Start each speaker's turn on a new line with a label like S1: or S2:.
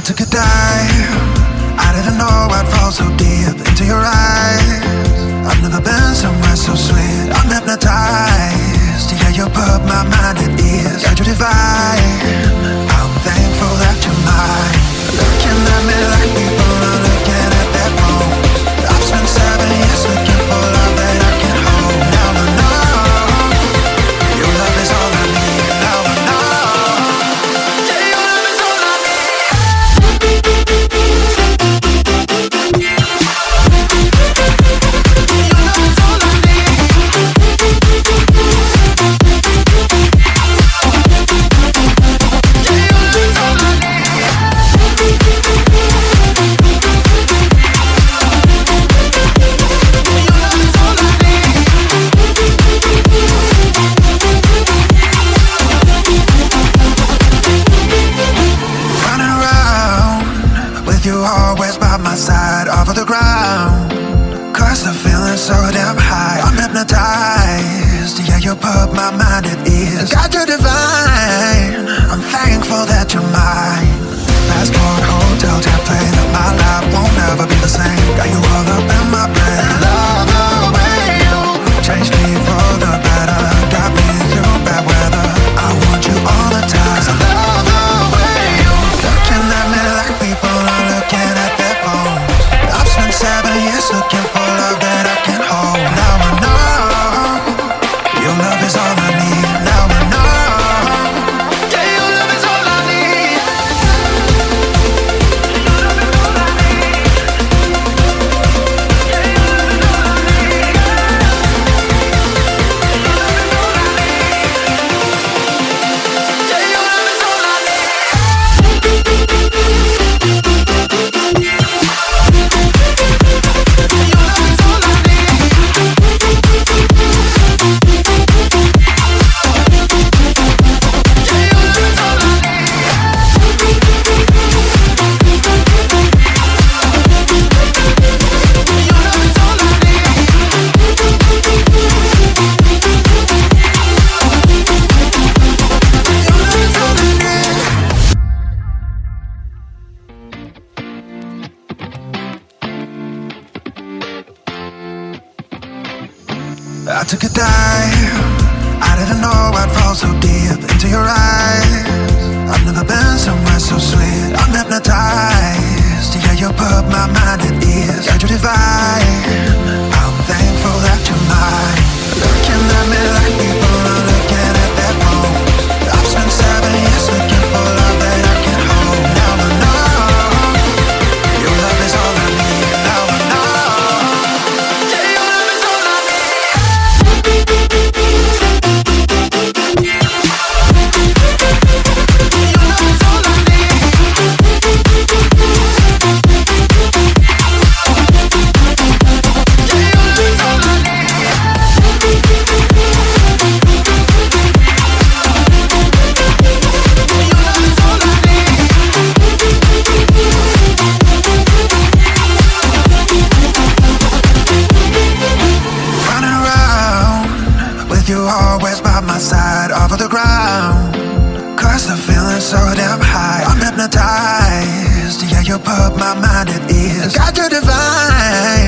S1: took a dive. I didn't know I'd fall so deep into your eyes. I've never been somewhere so sweet. I'm hypnotized. Yeah, you put my mind at ease. Yeah, you're divine. I'm thankful that you're mine. Looking at me like people are looking at their phones. I've spent 7 years looking for love that I can hold. Now I know your love is all I need. Now I know. Yeah, your love is all I need. So damn high, I'm hypnotized. Yeah, you put my mind at ease. God, you're divine. I'm thankful that you're mine. Passport, hotel, jet plane. My life won't ever be the same. Got you all up in my brain. Love the way you changed me for the better. Got me through bad weather. I want you all the time. I love the way you looking at me like people are looking at their phones. I've spent 7 years looking for love that I can hold. Now I know your love is all I need. Now I know, yeah, your love is all I need. Your love is all I need. Yeah, your love is all I need. Your love is all I need. Yeah, your love is all I need. I took a dive. I didn't know I'd fall so deep into your eyes. I've never been somewhere so sweet. I'm hypnotized. Yeah, you put my mind at ease. Yeah, you're divine. I'm thankful that you're mine. Looking at me like people are looking at their phones. I've spent 7 years looking for love that I can hold. Now I know your love is all I need. Now I know, yeah, your love is all I need. So damn high, I'm hypnotized. Yeah, you put my mind at ease. God, you're divine.